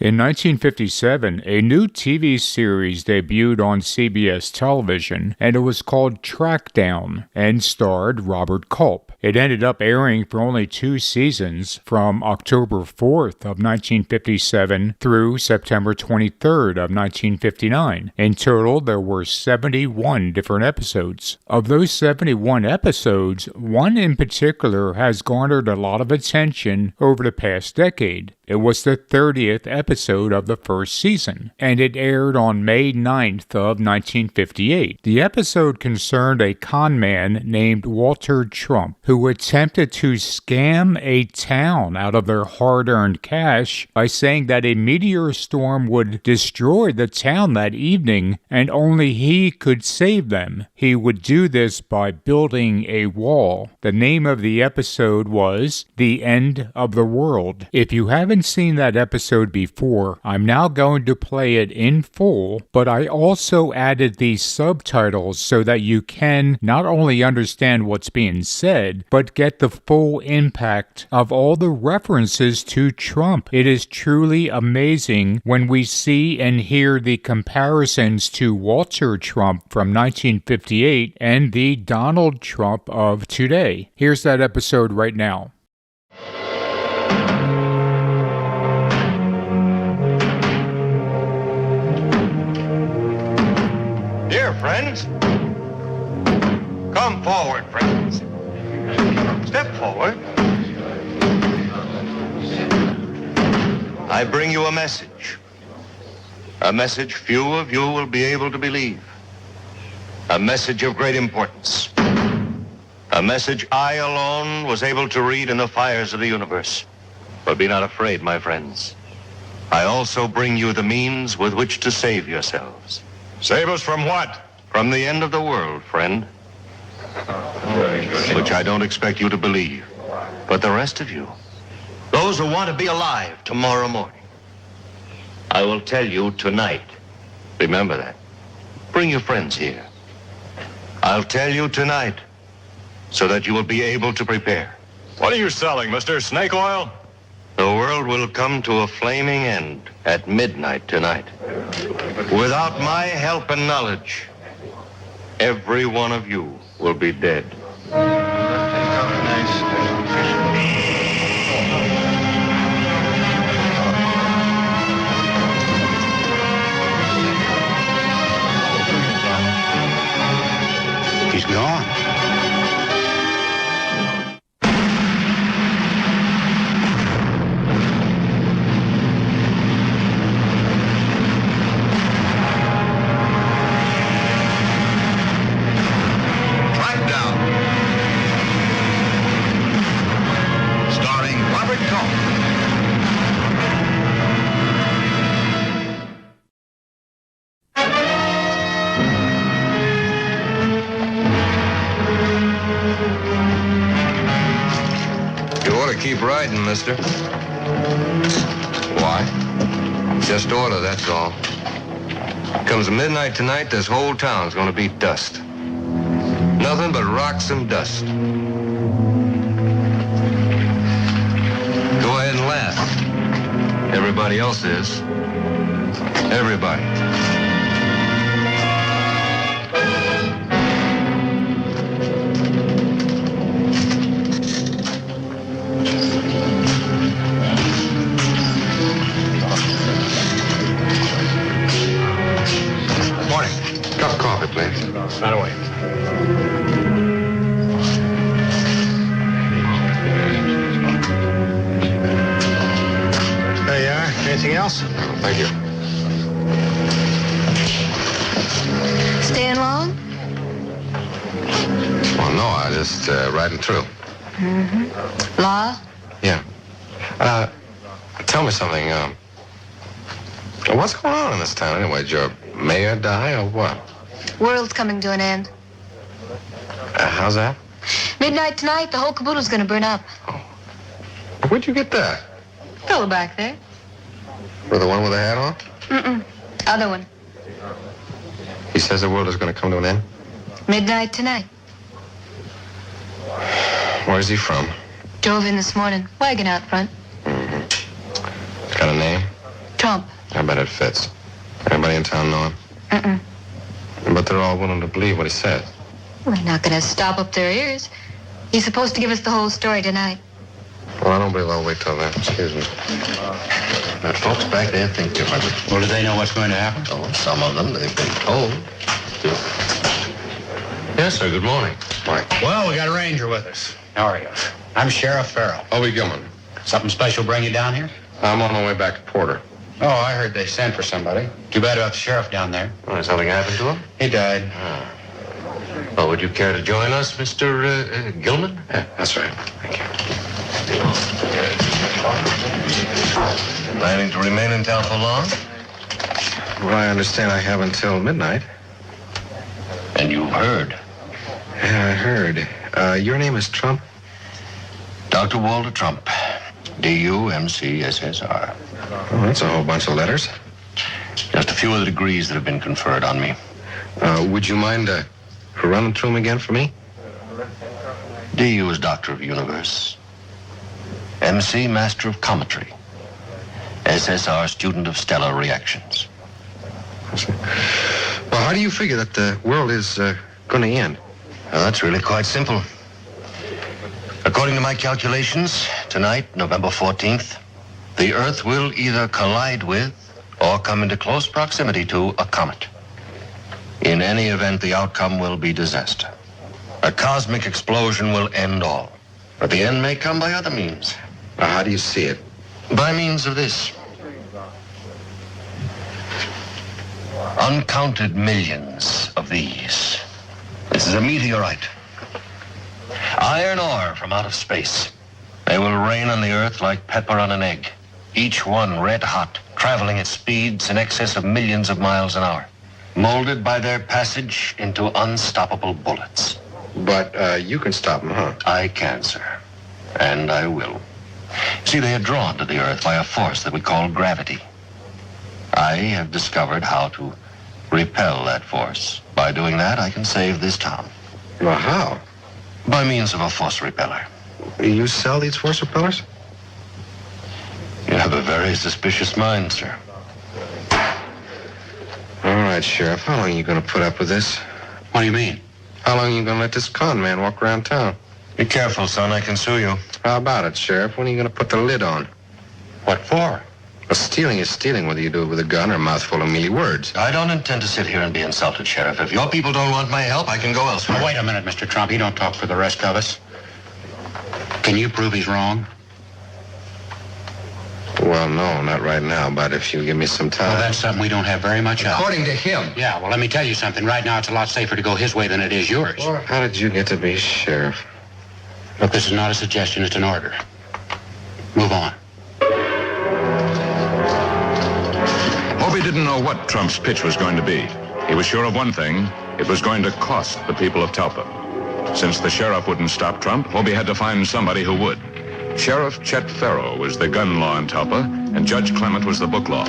In 1957, a new TV series debuted on CBS television, and it was called TRACKDOWN and starred Robert Culp. It ended up airing for only 2 seasons, from October 4th of 1957 through September 23rd of 1959. In total, there were 71 different episodes. Of those 71 episodes, one in particular has garnered a lot of attention over the past decade. It was the 30th episode of the first season, and it aired on May 9th of 1958. The episode concerned a conman named Walter Trump, who attempted to scam a town out of their hard-earned cash by saying that a meteor storm would destroy the town that evening, and only he could save them. He would do this by building a wall. The name of the episode was The End of the World. If you haven't seen that episode before, I'm now going to play it in full, but I also added these subtitles so that you can not only understand what's being said, but get the full impact of all the references to Trump. It is truly amazing when we see and hear the comparisons to Walter Trump from 1958 and the Donald Trump of today. Here's that episode right now. Dear friends, come forward, friends. Step forward. I bring you a message. A message few of you will be able to believe. A message of great importance. A message I alone was able to read in the fires of the universe. But be not afraid, my friends. I also bring you the means with which to save yourselves. Save us from what? From the end of the world, friend. Which I don't expect you to believe. But the rest of you, those who want to be alive tomorrow morning, I will tell you tonight. Remember that. Bring your friends here. I'll tell you tonight so that you will be able to prepare. What are you selling, mister? Snake oil? The world will come to a flaming end at midnight tonight. Without my help and knowledge, every one of you will be dead. He's gone. Keep riding, mister. Why? Just order, that's all. Comes midnight tonight, this whole town's gonna be dust. Nothing but rocks and dust. Go ahead and laugh. Everybody else is. Everybody. Right away. There you are. Anything else? Thank you. Staying long? Well, no, I just riding through. Mm-hmm. Law? Yeah. Tell me something. What's going on in this town anyway? Did your mayor die or what? World's coming to an end. How's that? Midnight tonight, the whole caboodle's gonna burn up. Oh. Where'd you get that? Fellow back there. With the one with the hat on? Mm-mm. Other one. He says the world is gonna come to an end? Midnight tonight. Where's he from? Drove in this morning. Wagon out front. Mm-hmm. Got a name? Trump. I bet it fits. Everybody in town know him? But they're all willing to believe what he said. Well, they're not going to stop up their ears. He's supposed to give us the whole story tonight. Well, I don't believe I'll wait till then. Excuse me. But folks back there think differently. Well, do they know what's going to happen? Oh, some of them, they've been told. Yes, sir. Good morning. Mike. Well, we got a ranger with us. How are you? I'm Sheriff Farrell. Hobie Gilman. Something special bring you down here? I'm on my way back to Porter. Oh, I heard they sent for somebody. Too bad about the sheriff down there. Oh, has something happened to him? He died. Well, would you care to join us, Mr. Gilman? Yeah, that's right. Thank you. Planning to remain in town for long? Well, I understand I have until midnight. And you've heard. Yeah, I heard. Your name is Trump? Dr. Walter Trump. D-U-M-C-S-S-R. Oh, that's a whole bunch of letters. Just a few of the degrees that have been conferred on me. Would you mind running through them again for me? D-U is Doctor of Universe. M.C. Master of Cometry. S.S.R. Student of Stellar Reactions. Well, how do you figure that the world is going to end? Well, that's really quite simple. According to my calculations, tonight, November 14th, the Earth will either collide with or come into close proximity to a comet. In any event, the outcome will be disaster. A cosmic explosion will end all. But the end may come by other means. How do you see it? By means of this. Uncounted millions of these. This is a meteorite. Iron ore from out of space. They will rain on the Earth like pepper on an egg. Each one red hot, traveling at speeds in excess of millions of miles an hour. Molded by their passage into unstoppable bullets. But you can stop them, huh? I can, sir. And I will. See, they are drawn to the Earth by a force that we call gravity. I have discovered how to repel that force. By doing that, I can save this town. Well, how? By means of a force repeller. You sell these force repellers? You have a very suspicious mind, sir. All right, Sheriff. How long are you going to put up with this? What do you mean? How long are you going to let this con man walk around town? Be careful, son. I can sue you. How about it, Sheriff? When are you going to put the lid on? What for? Well, stealing is stealing, whether you do it with a gun or a mouthful of mealy words. I don't intend to sit here and be insulted, Sheriff. If your people don't want my help, I can go elsewhere. Now, wait a minute, Mr. Trump. You don't talk for the rest of us. Can you prove he's wrong? Well, no, not right now, but if you give me some time. Well, that's something we don't have very much of. According to him. Yeah, well, let me tell you something. Right now, it's a lot safer to go his way than it is yours. Well, how did you get to be sheriff? Look, this is not a suggestion. It's an order. Move on. Hobie didn't know what Trump's pitch was going to be. He was sure of one thing. It was going to cost the people of Talpa. Since the sheriff wouldn't stop Trump, Hobie had to find somebody who would. Sheriff Chet Farrow was the gun law in Talpa, and Judge Clement was the book law.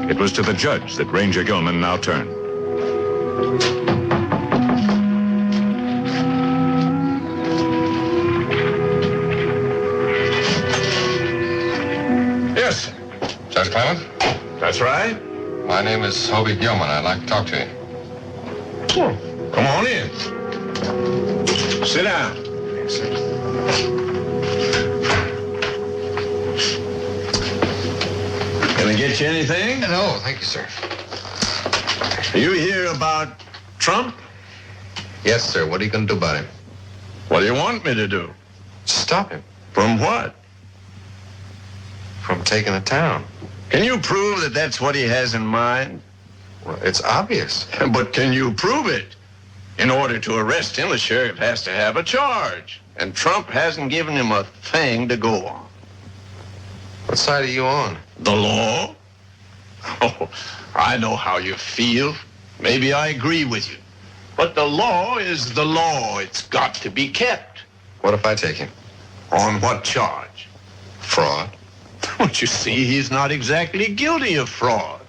It was to the judge that Ranger Gilman now turned. Yes. Judge Clement? That's right. My name is Hobie Gilman. I'd like to talk to you. Well, come on in. Sit down. Can I get you anything? No, thank you, sir. You hear about Trump? Yes, sir. What are you going to do about him? What do you want me to do? Stop him From what? from taking the town. Can you prove that that's what he has in mind? Well, it's obvious. But can you prove it? In order to arrest him, the sheriff has to have a charge. And Trump hasn't given him a thing to go on. What side are you on? The law? Oh, I know how you feel. Maybe I agree with you. But the law is the law. It's got to be kept. What if I take him? On what charge? Fraud. Don't you see, he's not exactly guilty of fraud.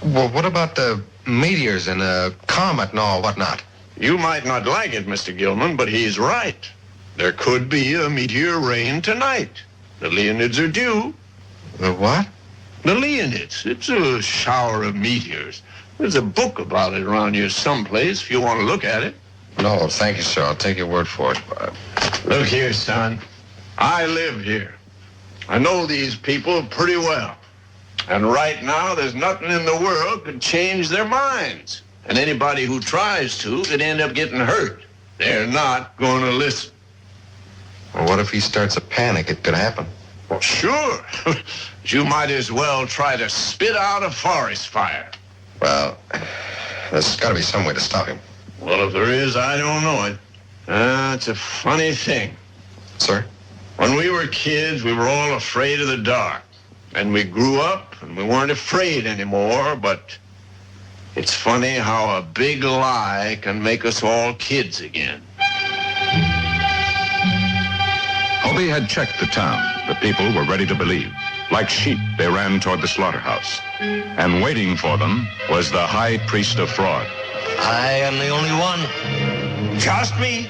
Well, what about the meteors and the comet and all whatnot? You might not like it, Mr. Gilman, but he's right. There could be a meteor rain tonight. The Leonids are due. The what? The Leonids. It's a shower of meteors. There's a book about it around here someplace if you want to look at it. No, thank you, sir. I'll take your word for it. Look here, son. I live here. I know these people pretty well. And right now, there's nothing in the world could change their minds. And anybody who tries to could end up getting hurt. They're not going to listen. Well, what if he starts a panic? It could happen. Well, sure. But you might as well try to spit out a forest fire. Well, there's got to be some way to stop him. Well, if there is, I don't know it. It's a funny thing. Sir? When we were kids, we were all afraid of the dark. And we grew up, and we weren't afraid anymore, but it's funny how a big lie can make us all kids again. Hobie had checked the town. The people were ready to believe. Like sheep, they ran toward the slaughterhouse. And waiting for them was the high priest of fraud. I am the only one. Just me.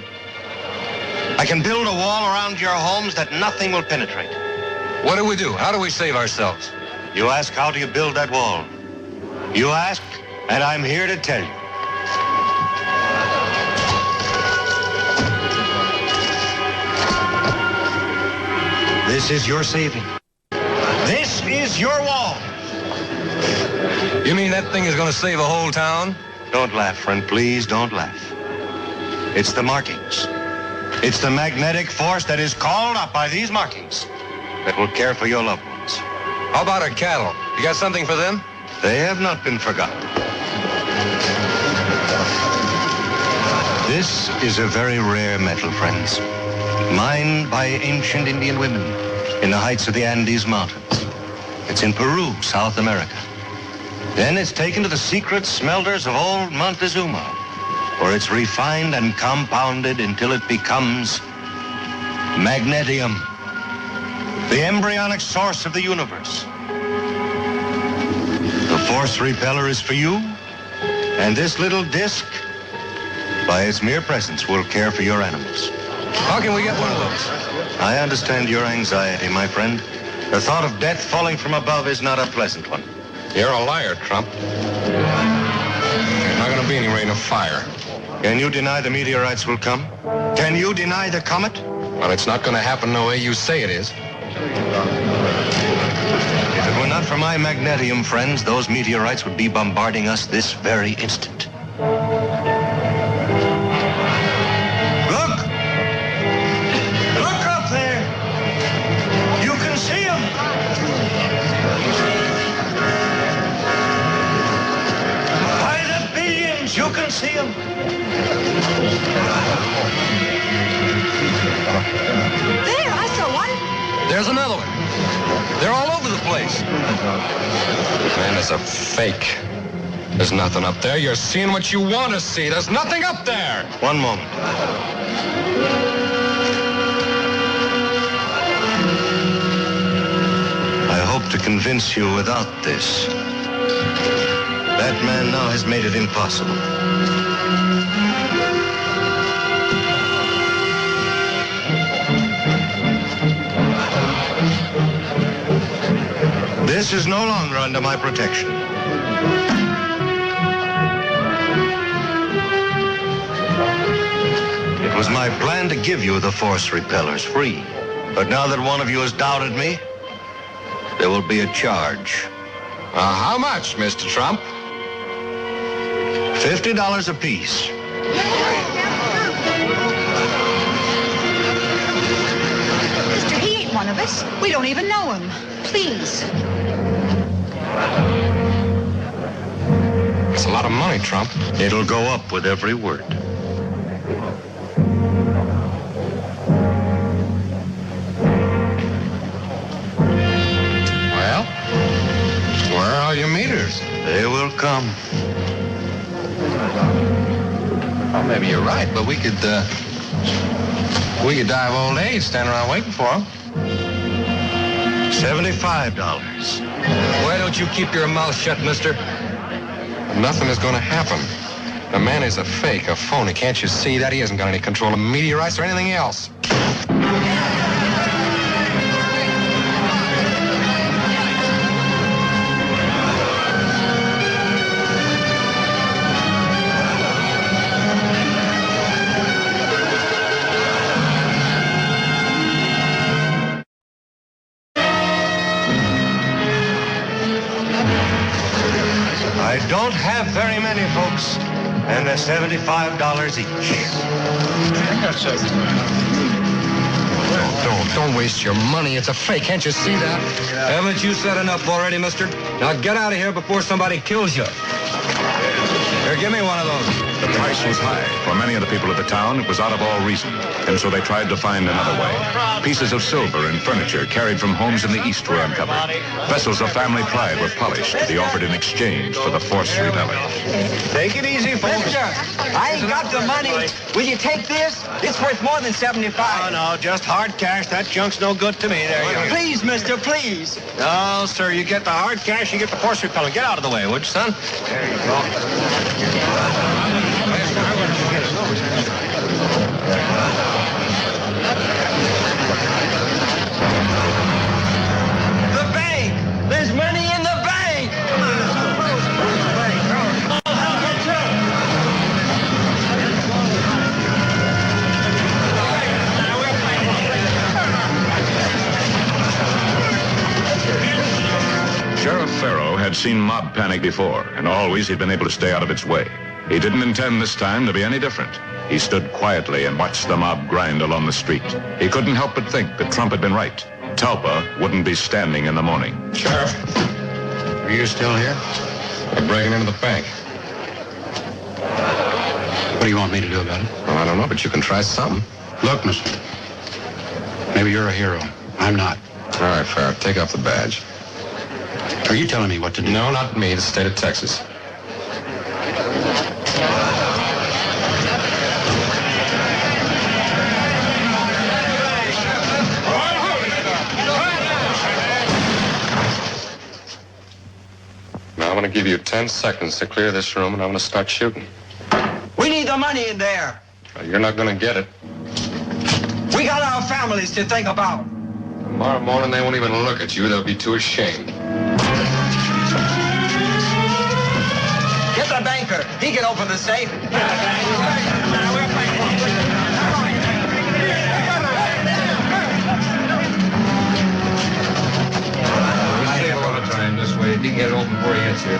I can build a wall around your homes that nothing will penetrate. What do we do? How do we save ourselves? You ask, how do you build that wall? You ask, and I'm here to tell you. This is your saving. This is your wall. You mean that thing is going to save a whole town? Don't laugh, friend. Please don't laugh. It's the markings. It's the magnetic force that is called up by these markings that will care for your loved ones. How about our cattle? You got something for them? They have not been forgotten. This is a very rare metal, friends. Mined by ancient Indian women in the heights of the Andes Mountains. It's in Peru, South America. Then it's taken to the secret smelters of old Montezuma, where it's refined and compounded until it becomes magnetium, the embryonic source of the universe. The force repeller is for you, and this little disc, by its mere presence, will care for your animals. How can we get one of those? I understand your anxiety, my friend. The thought of death falling from above is not a pleasant one. You're a liar, Trump. There's not going to be any rain of fire. Can you deny the meteorites will come? Can you deny the comet? Well, it's not going to happen the way you say it is. If it were not for my magnetium, friends, those meteorites would be bombarding us this very instant. Look! Look up there! You can see them! By the billions, you can see them! There, I saw one. There's another one. They're all over the place. Man, it's a fake. There's nothing up there. You're seeing what you want to see. There's nothing up there. One moment. I hope to convince you without this. That man now has made it impossible. This is no longer under my protection. It was my plan to give you the force repellers free. But now that one of you has doubted me, there will be a charge. How much, Mr. Trump? $50 apiece. Mister, he ain't one of us. We don't even know him. Please. It's a lot of money, Trump. It'll go up with every word. Well, where are your meters? They will come. Well, maybe you're right, but we could die of old age standing around waiting for them. $75. Why don't you keep your mouth shut, mister? Nothing is going to happen. The man is a fake, a phony. Can't you see that? He hasn't got any control of meteorites or anything else. I don't have very many, folks, and they're $75 each. Don't waste your money. It's a fake. Can't you see that? Haven't you said enough already, mister? Now get out of here before somebody kills you. Here, give me one of those. The price was high. For many of the people of the town, it was out of all reason, and so they tried to find another way. Pieces of silver and furniture carried from homes in the East were uncovered. Vessels of family pride were polished to be offered in exchange for the forced rebellion. Take it easy, folks. Mister, I ain't got the money. Will you take this? It's worth more than 75. No, just hard cash. That junk's no good to me. There you go. Please, mister, please. No, sir, you get the hard cash, you get the force repellent. Get out of the way, would you, son? There you go. The bank! There's money in the bank! Sheriff Farrow had seen mob panic before, and always he'd been able to stay out of its way. He didn't intend this time to be any different. He stood quietly and watched the mob grind along the street. He couldn't help but think that Trump had been right. Talpa wouldn't be standing in the morning. Sheriff, are you still here? We're breaking into the bank. What do you want me to do about it? Well, I don't know, but you can try something. Look, mister. Maybe you're a hero. I'm not. All right, Farrow, take off the badge. Are you telling me what to do? No, not me, the state of Texas. Now, I'm going to give you 10 seconds to clear this room, and I'm going to start shooting. We need the money in there. Well, you're not going to get it. We got our families to think about. Tomorrow morning, they won't even look at you. They'll be too ashamed. Get the banker. He can open the safe. Save a lot of time this way. He can get it open before he gets here.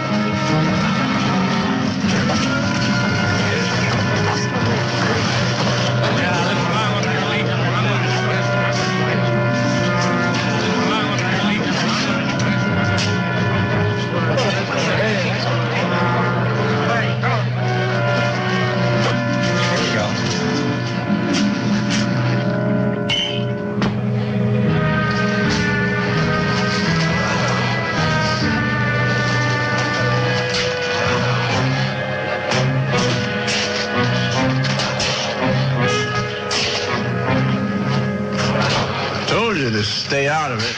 To stay out of it.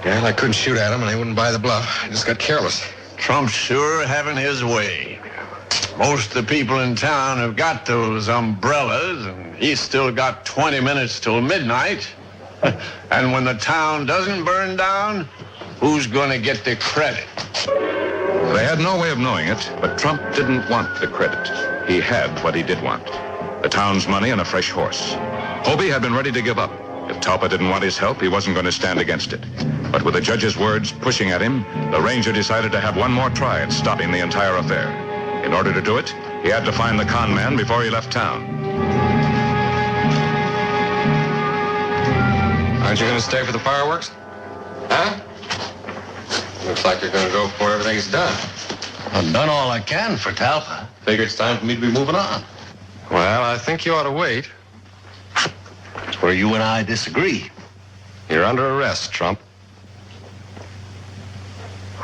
Yeah, I couldn't shoot at him, and they wouldn't buy the bluff. I just got careless. Trump's sure having his way. Most of the people in town have got those umbrellas, and he's still got 20 minutes till midnight. And when the town doesn't burn down, who's going to get the credit? They had no way of knowing it, but Trump didn't want the credit. He had what he did want: the town's money and a fresh horse. Hobie had been ready to give up. If Talpa didn't want his help, he wasn't going to stand against it. But with the judge's words pushing at him, the ranger decided to have one more try at stopping the entire affair. In order to do it, he had to find the con man before he left town. Aren't you going to stay for the fireworks? Huh? Looks like you're going to go before everything's done. I've done all I can for Talpa. Figure it's time for me to be moving on. Well, I think you ought to wait. That's where you and I disagree. You're under arrest, Trump.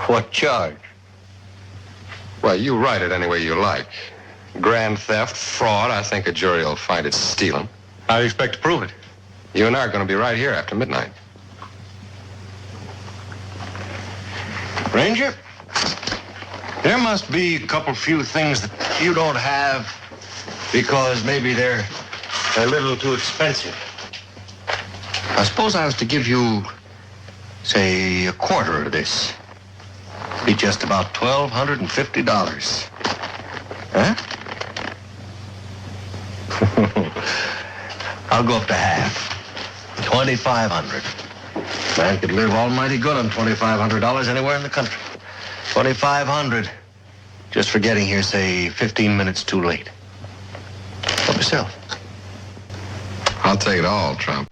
What charge? Well, you write it any way you like. Grand theft, fraud, I think a jury will find it's stealing. How do you expect to prove it? You and I are going to be right here after midnight. Ranger, there must be a couple few things that you don't have because maybe they're a little too expensive. I suppose I was to give you, say, a quarter of this. Be just about $1,250. Huh? I'll go up to half. $2,500. Man could live almighty good on $2,500 anywhere in the country. $2,500. Just for getting here, say, 15 minutes too late. Help yourself. I'll take it all, Trump.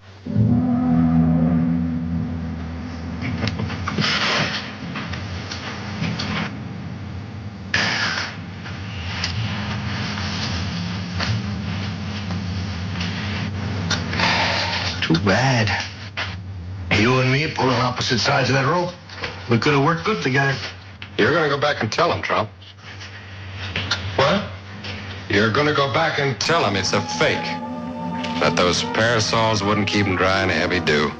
Too bad. You and me pulling opposite sides of that rope. We could have worked good together. You're going to go back and tell him, Trump. What? You're going to go back and tell him it's a fake. That those parasols wouldn't keep him dry in a heavy dew.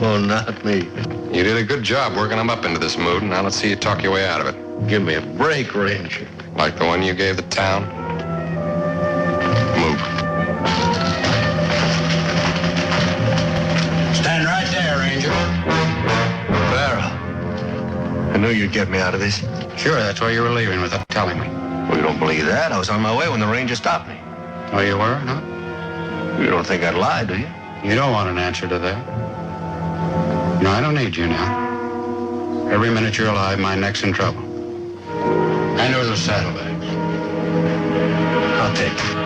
Oh, not me. You did a good job working him up into this mood, and now let's see you talk your way out of it. Give me a break, Ranger. Like the one you gave the town. Move. Stand right there, Ranger. Barrow. I knew you'd get me out of this. Sure, that's why you were leaving without telling me. Well, you don't believe that? I was on my way when the Ranger stopped me. Oh, you were, huh? You don't think I'd lie, do you? You don't want an answer to that. No, I don't need you now. Every minute you're alive, my neck's in trouble. Hand over those saddlebags. I'll take them.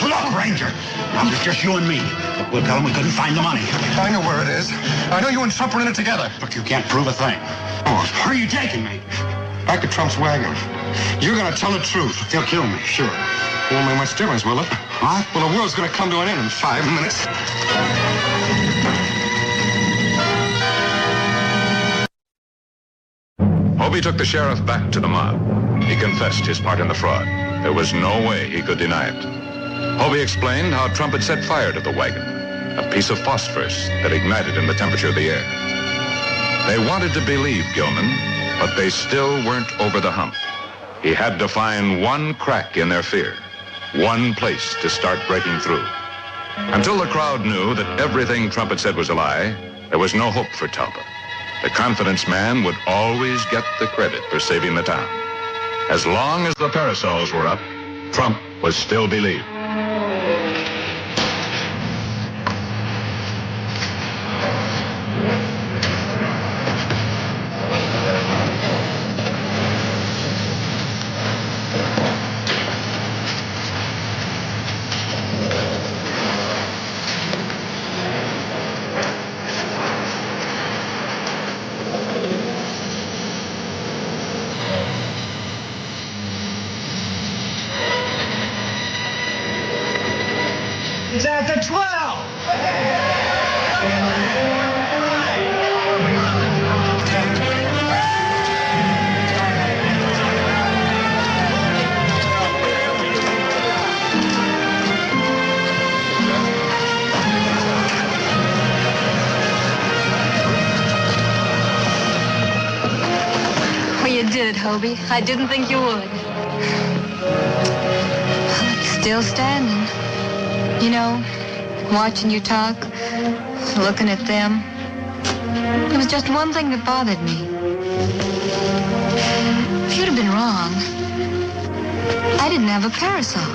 Look, Ranger. Now, it's just you and me. We'll tell them we couldn't find the money. I know where it is. I know you and Trump were in it together. Look, you can't prove a thing. Oh, where are you taking me? Back to Trump's wagon. You're going to tell the truth. They'll kill me, sure. It won't make much difference, will it? What? Well, the world's going to come to an end in 5 minutes. Hobie took the sheriff back to the mob. He confessed his part in the fraud. There was no way he could deny it. Hobie explained how Trump had set fire to the wagon, a piece of phosphorus that ignited in the temperature of the air. They wanted to believe Gilman, but they still weren't over the hump. He had to find one crack in their fear, one place to start breaking through. Until the crowd knew that everything Trump had said was a lie, there was no hope for Talpa. The confidence man would always get the credit for saving the town. As long as the parasols were up, Trump was still believed. It's after 12. Well, you did it, Hobie. I didn't think you would. Still standing. You know, watching you talk, looking at them. There was just one thing that bothered me. If you'd have been wrong, I didn't have a parasol.